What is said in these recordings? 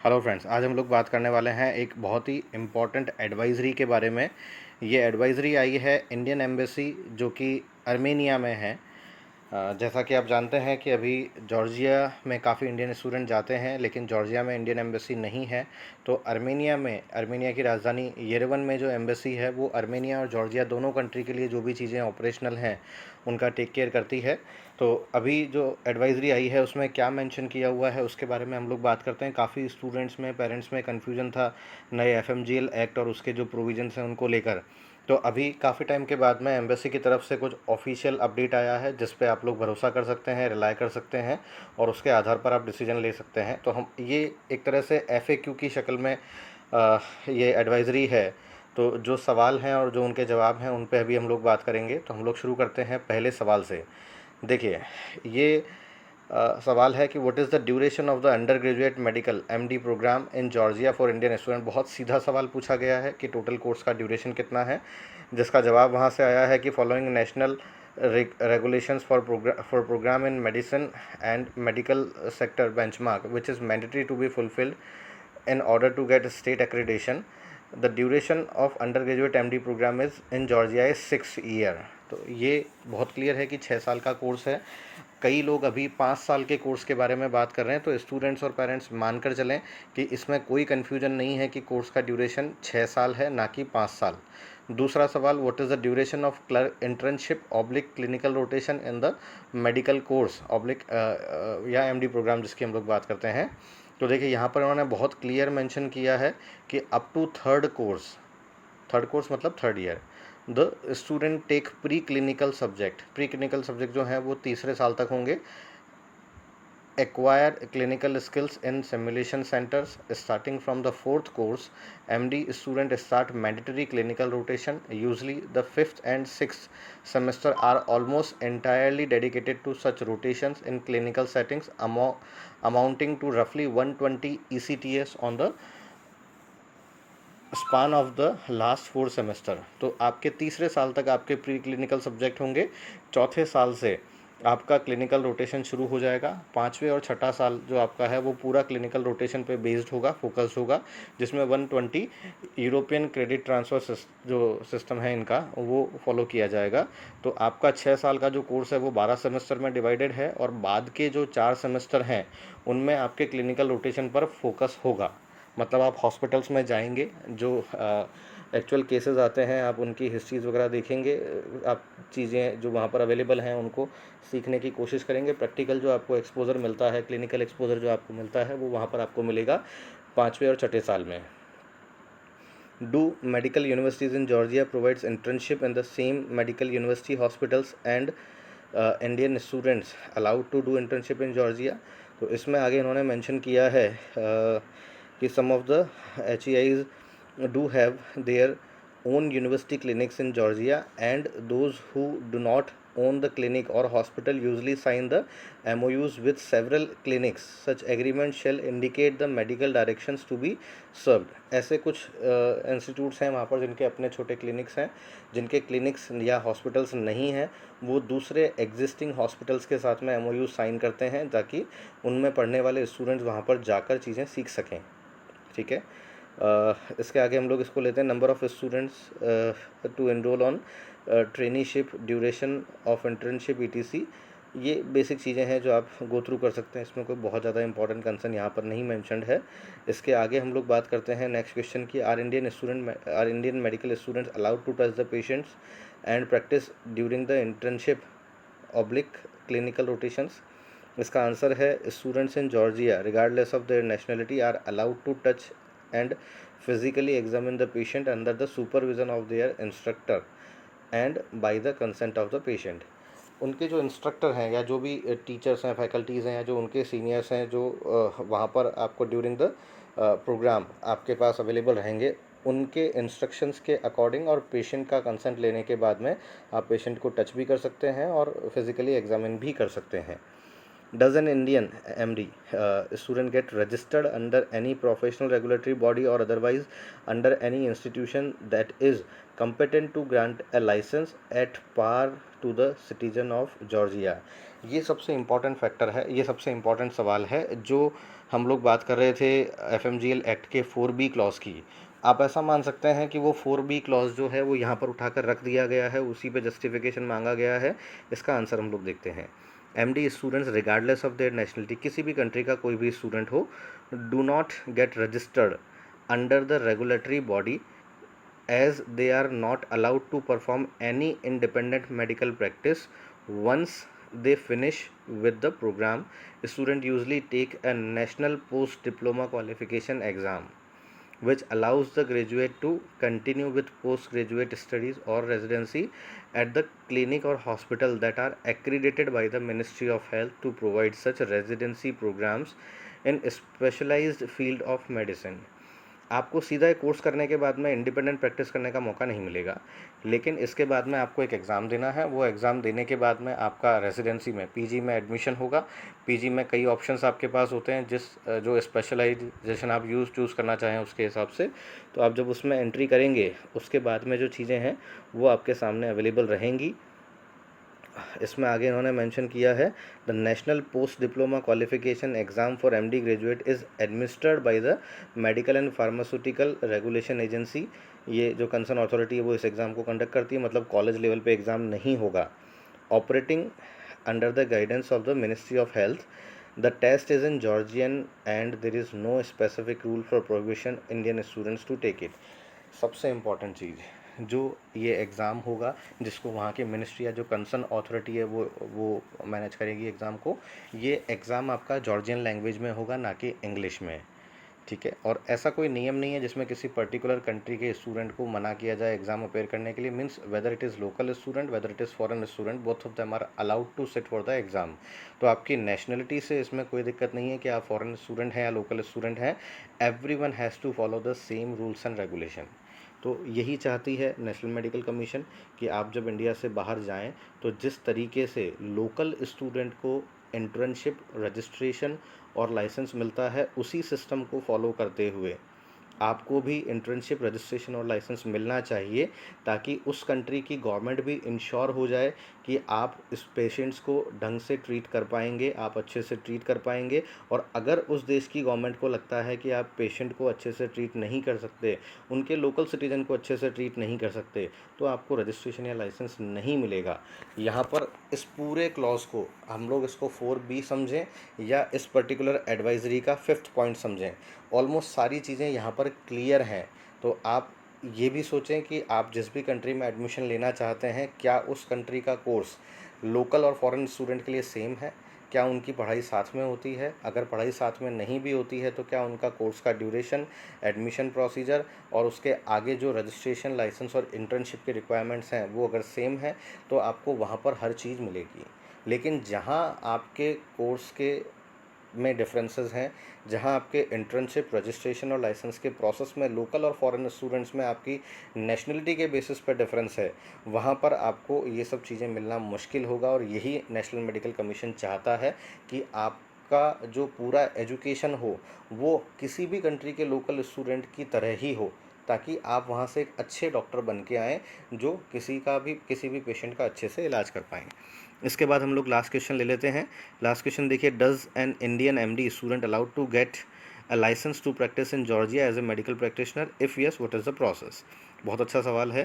Hello friends, आज हम लोग बात करने वाले हैं एक बहुत ही इम्पॉर्टेंट एडवाइज़री के बारे में। ये एडवाइज़री आई है इंडियन एम्बेसी जो कि अर्मेनिया में है। जैसा कि आप जानते हैं कि अभी जॉर्जिया में काफ़ी इंडियन स्टूडेंट जाते हैं, लेकिन जॉर्जिया में इंडियन एम्बेसी नहीं है। तो अर्मेनिया की राजधानी येरेवन में जो एम्बेसी है वो अर्मेनिया और जॉर्जिया दोनों कंट्री के लिए जो भी चीज़ें ऑपरेशनल हैं उनका टेक केयर करती है। तो अभी जो एडवाइज़री आई है उसमें क्या मेंशन किया हुआ है उसके बारे में हम लोग बात करते हैं। काफ़ी स्टूडेंट्स में, पेरेंट्स में कन्फ्यूजन था नए एफएमजीएल एक्ट और उसके जो प्रोविजंस हैं उनको लेकर। तो अभी काफ़ी टाइम के बाद में एम्बेसी की तरफ से कुछ ऑफिशियल अपडेट आया है जिस पे आप लोग भरोसा कर सकते हैं, रिलाय कर सकते हैं और उसके आधार पर आप डिसीजन ले सकते हैं। तो हम ये एक तरह से एफएक्यू की शक्ल में ये एडवाइज़री है। तो जो सवाल हैं और जो उनके जवाब हैं उन पे अभी हम लोग बात करेंगे। तो हम लोग शुरू करते हैं पहले सवाल से। देखिए, ये सवाल है कि what is the duration of the undergraduate medical MD program in Georgia for Indian student. बहुत सीधा सवाल पूछा गया है कि टोटल कोर्स का ड्यूरेशन कितना है, जिसका जवाब वहाँ से आया है कि following national regulations for program in medicine and medical sector benchmark which is mandatory to be fulfilled in order to get state accreditation. The duration of undergraduate MD program is in Georgia is 6 year। तो ये बहुत clear है कि 6 साल का course है। कई लोग अभी 5 साल के कोर्स के बारे में बात कर रहे हैं, तो स्टूडेंट्स और पेरेंट्स मानकर चलें कि इसमें कोई कन्फ्यूजन नहीं है कि कोर्स का ड्यूरेशन 6 साल है, ना कि 5 साल। दूसरा सवाल, what is the duration of clerk internship oblique clinical rotation in the medical course oblique या एमडी प्रोग्राम जिसकी हम लोग बात करते हैं। तो देखिए, यहाँ पर उन्होंने बहुत क्लियर मेंशन किया है कि अप टू थर्ड कोर्स मतलब third year the student take preclinical subject जो हैं वो तीसरे साल तक होंगे। Acquire clinical skills in simulation centers starting from the fourth course. MD student start mandatory clinical rotation. Usually the fifth and sixth semester are almost entirely dedicated to such rotations in clinical settings, amounting to roughly 120 ECTS on the span of the last 4 semester. तो आपके तीसरे साल तक आपके pre clinical subject होंगे। चौथे साल से आपका क्लिनिकल रोटेशन शुरू हो जाएगा। पाँचवें और छठा साल जो आपका है वो पूरा क्लिनिकल रोटेशन पे बेस्ड होगा, फोकस्ड होगा, जिसमें 120 यूरोपियन क्रेडिट ट्रांसफ़र जो सिस्टम है इनका वो फॉलो किया जाएगा। तो आपका 6 साल का जो कोर्स है वो 12 सेमेस्टर में डिवाइडेड है और बाद के जो 4 सेमेस्टर हैं उनमें आपके क्लिनिकल रोटेशन पर फोकस होगा। मतलब आप हॉस्पिटल्स में जाएंगे, जो एक्चुअल केसेस आते हैं आप उनकी हिस्ट्रीज़ वगैरह देखेंगे, आप चीज़ें जो वहाँ पर अवेलेबल हैं उनको सीखने की कोशिश करेंगे। प्रैक्टिकल जो आपको एक्सपोजर मिलता है, क्लिनिकल एक्सपोजर जो आपको मिलता है वो वहाँ पर आपको मिलेगा 5वें और छठे साल में। Do medical universities in Georgia provides internship in the same medical university hospitals and Indian students allowed to do internship in Georgia। तो इसमें आगे इन्होंने मेंशन किया है कि some of the HEIs do have their own university clinics in Georgia, and those who do not own the clinic or hospital usually sign the MOUs with several clinics. Such agreement shall indicate the medical directions to be served। ऐसे कुछ institutes हैं वहाँ पर जिनके अपने छोटे clinics हैं, जिनके क्लिनिक्स या हॉस्पिटल्स नहीं हैं, वो दूसरे एग्जिस्टिंग हॉस्पिटल्स के साथ में MOU साइन करते हैं ताकि उनमें पढ़ने वाले स्टूडेंट्स वहाँ पर जाकर चीज़ें सीख सकें। ठीक है। इसके आगे हम लोग इसको लेते हैं, number of students to enroll on traineeship, duration of internship ETC। ये बेसिक चीज़ें हैं जो आप गो थ्रू कर सकते हैं, इसमें कोई बहुत ज़्यादा इंपॉर्टेंट कंसर्न यहाँ पर नहीं मैंशनड है। इसके आगे हम लोग बात करते हैं नेक्स्ट क्वेश्चन की, are Indian medical students allowed to touch the patients and practice during the internship oblique clinical rotations. इसका आंसर है, students in Georgia regardless of their nationality are allowed to touch and physically examine the patient under the supervision of their instructor and by the consent of the patient। उनके जो instructor हैं या जो भी teachers हैं, faculties हैं या जो उनके सीनियर्स हैं जो वहाँ पर आपको ड्यूरिंग द प्रोग्राम आपके पास अवेलेबल रहेंगे, उनके इंस्ट्रक्शंस के अकॉर्डिंग और पेशेंट का कंसेंट लेने के बाद में आप पेशेंट को टच भी कर सकते हैं और फिज़िकली एग्जामिन भी कर सकते हैं। Does an Indian MD student get registered under any professional regulatory body or otherwise under any institution that is competent to grant a license at par to the citizen of Georgia? ये सबसे important factor है, ये सबसे important सवाल है जो हम लोग बात कर रहे थे एफएमजीएल एक्ट के 4B क्लॉज की। आप ऐसा मान सकते हैं कि वो 4B क्लॉज जो है वो यहाँ पर उठाकर रख दिया गया है, उसी पे जस्टिफिकेशन मांगा गया है। इसका आंसर हम लोग देखते हैं। MD students regardless of their nationality, किसी भी कंट्री का कोई भी स्टूडेंट हो, do not get registered under the regulatory body as they are not allowed to perform any independent medical practice once they finish with the program. Student usually take a national post diploma qualification exam which allows the graduate to continue with postgraduate studies or residency at the clinic or hospital that are accredited by the Ministry of Health to provide such residency programs in specialized field of medicine. आपको सीधा एक course करने के बाद में independent practice करने का मौका नहीं मिलेगा, लेकिन इसके बाद में आपको एक एग्ज़ाम देना है। वो एग्ज़ाम देने के बाद में आपका रेजिडेंसी में पीजी में एडमिशन होगा। पीजी में कई ऑप्शंस आपके पास होते हैं, जो स्पेशलाइजेशन आप चूज़ करना चाहें उसके हिसाब से। तो आप जब उसमें एंट्री करेंगे, उसके बाद में जो चीज़ें हैं वो आपके सामने अवेलेबल रहेंगी। इसमें आगे इन्होंने मेंशन किया है, the national post diploma qualification exam for MD graduate is administered by the medical and pharmaceutical regulation agency. ये जो कंसर्न अथॉरिटी है वो इस एग्ज़ाम को कंडक्ट करती है, मतलब कॉलेज लेवल पे एग्ज़ाम नहीं होगा। Operating under the guidance of the ministry of health. The test is in Georgian and there is no specific rule for prohibition Indian students to take it. सबसे important चीज़, जो ये exam होगा जिसको वहाँ के मिनिस्ट्री या जो कंसर्न अथॉरिटी है वो मैनेज करेगी एग्ज़ाम को, ये एग्ज़ाम आपका जॉर्जियन लैंग्वेज में होगा, ना कि इंग्लिश में। ठीक है, और ऐसा कोई नियम नहीं है जिसमें किसी पर्टिकुलर कंट्री के स्टूडेंट को मना किया जाए एग्ज़ाम अपेयर करने के लिए। Means whether it is local student, whether it is foreign student, both of them are allowed to sit for the exam. तो आपकी नेशनलिटी से इसमें कोई दिक्कत नहीं है कि आप फॉरेन स्टूडेंट हैं या लोकल स्टूडेंट हैं। Everyone has to follow the same rules and regulation. तो यही चाहती है नेशनल मेडिकल कमीशन कि आप जब इंडिया से बाहर जाएं तो जिस तरीके से लोकल स्टूडेंट को इंटर्नशिप, रजिस्ट्रेशन और लाइसेंस मिलता है, उसी सिस्टम को फॉलो करते हुए आपको भी इंटर्नशिप, रजिस्ट्रेशन और लाइसेंस मिलना चाहिए, ताकि उस कंट्री की गवर्नमेंट भी इंश्योर हो जाए कि आप इस पेशेंट्स को ढंग से ट्रीट कर पाएंगे, आप अच्छे से ट्रीट कर पाएंगे। और अगर उस देश की गवर्नमेंट को लगता है कि आप पेशेंट को अच्छे से ट्रीट नहीं कर सकते, उनके लोकल सिटीजन को अच्छे से ट्रीट नहीं कर सकते, तो आपको रजिस्ट्रेशन या लाइसेंस नहीं मिलेगा। यहाँ पर इस पूरे क्लॉज को हम लोग इसको 4B समझें या इस पर्टिकुलर एडवाइजरी का 5th पॉइंट समझें, ऑलमोस्ट सारी चीज़ें यहाँ पर क्लियर हैं। तो आप ये भी सोचें कि आप जिस भी कंट्री में एडमिशन लेना चाहते हैं, क्या उस कंट्री का कोर्स लोकल और फॉरेन स्टूडेंट के लिए सेम है? क्या उनकी पढ़ाई साथ में होती है? अगर पढ़ाई साथ में नहीं भी होती है तो क्या उनका कोर्स का ड्यूरेशन, एडमिशन प्रोसीजर और उसके आगे जो रजिस्ट्रेशन, लाइसेंस और इंटर्नशिप के रिक्वायरमेंट्स हैं वो अगर सेम है तो आपको वहाँ पर हर चीज़ मिलेगी। लेकिन जहाँ आपके कोर्स के में डिफरेंसेस हैं, जहां आपके इंटर्नशिप, रजिस्ट्रेशन और लाइसेंस के प्रोसेस में लोकल और फॉरेन स्टूडेंट्स में आपकी नेशनलिटी के बेसिस पर डिफरेंस है, वहां पर आपको ये सब चीज़ें मिलना मुश्किल होगा। और यही नेशनल मेडिकल कमीशन चाहता है कि आपका जो पूरा एजुकेशन हो वो किसी भी कंट्री के लोकल स्टूडेंट की तरह ही हो, ताकि आप वहाँ से एक अच्छे डॉक्टर बन के आएँ जो किसी भी पेशेंट का अच्छे से इलाज कर पाएँ। इसके बाद हम लोग लास्ट क्वेश्चन ले लेते हैं। लास्ट क्वेश्चन देखिए, does an Indian MD student allowed to get a license to practice in Georgia as a medical practitioner? If yes, what is the process? बहुत अच्छा सवाल है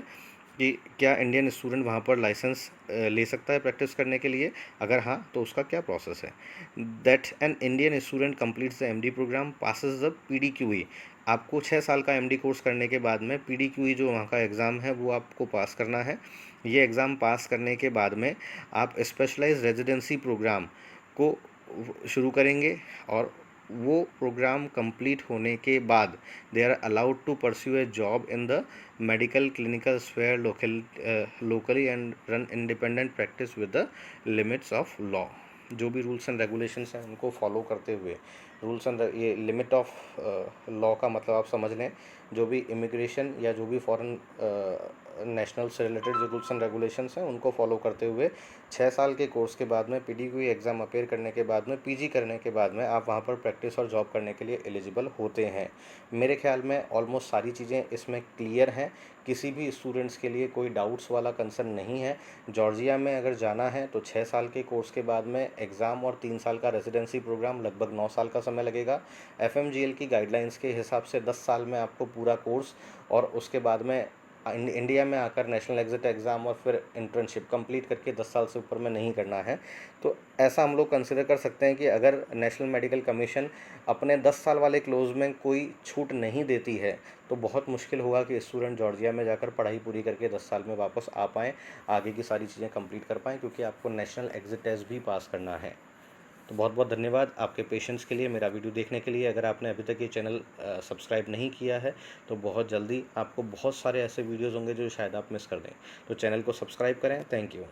कि क्या इंडियन स्टूडेंट वहाँ पर लाइसेंस ले सकता है प्रैक्टिस करने के लिए? अगर हाँ तो उसका क्या प्रोसेस है? That an Indian student completes the MD program, passes the PDQE। आपको 6 साल का एमडी कोर्स करने के बाद में PDQE जो वहाँ का एग्ज़ाम है वो आपको पास करना है। ये एग्ज़ाम पास करने के बाद में आप स्पेशलाइज्ड रेजिडेंसी प्रोग्राम को शुरू करेंगे, और वो प्रोग्राम कंप्लीट होने के बाद they are allowed to pursue a job in the medical clinical sphere locally and run independent practice with the limits of law. जो भी रूल्स एंड रेगुलेशंस हैं उनको फॉलो करते हुए, रूल्स एंड ये लिमिट ऑफ लॉ का मतलब आप समझ लें, जो भी इमिग्रेशन या जो भी फॉरेन नेशनल से रिलेटेड जो रूल्स एंड रेगुलेशंस हैं उनको फॉलो करते हुए 6 साल के कोर्स के बाद में पीडीक्यू एग्ज़ाम अपीयर करने के बाद में पीजी करने के बाद में आप वहाँ पर प्रैक्टिस और जॉब करने के लिए एलिजिबल होते हैं। मेरे ख्याल में ऑलमोस्ट सारी चीज़ें इसमें क्लियर हैं, किसी भी स्टूडेंट्स के लिए कोई डाउट्स वाला कंसर्न नहीं है। जॉर्जिया में अगर जाना है तो 6 साल के कोर्स के बाद में एग्ज़ाम और 3 साल का रेजिडेंसी प्रोग्राम, लगभग 9 साल का समय लगेगा। एफएमजीएल की गाइडलाइंस के हिसाब से 10 साल में आपको पूरा कोर्स और उसके बाद में इंडिया में आकर नेशनल एग्जिट एग्ज़ाम और फिर इंटर्नशिप कंप्लीट करके 10 साल से ऊपर में नहीं करना है। तो ऐसा हम लोग कंसिडर कर सकते हैं कि अगर नेशनल मेडिकल कमीशन अपने 10 साल वाले क्लोज में कोई छूट नहीं देती है तो बहुत मुश्किल होगा कि स्टूडेंट जॉर्जिया में जाकर पढ़ाई पूरी करके 10 साल में वापस आ पाएँ, आगे की सारी चीज़ें कंप्लीट कर पाएँ, क्योंकि आपको नेशनल एग्जिट टेस्ट भी पास करना है। तो बहुत बहुत धन्यवाद आपके पेशेंस के लिए, मेरा वीडियो देखने के लिए। अगर आपने अभी तक ये चैनल सब्सक्राइब नहीं किया है तो बहुत जल्दी आपको बहुत सारे ऐसे वीडियोज़ होंगे जो शायद आप मिस कर दें, तो चैनल को सब्सक्राइब करें। Thank you.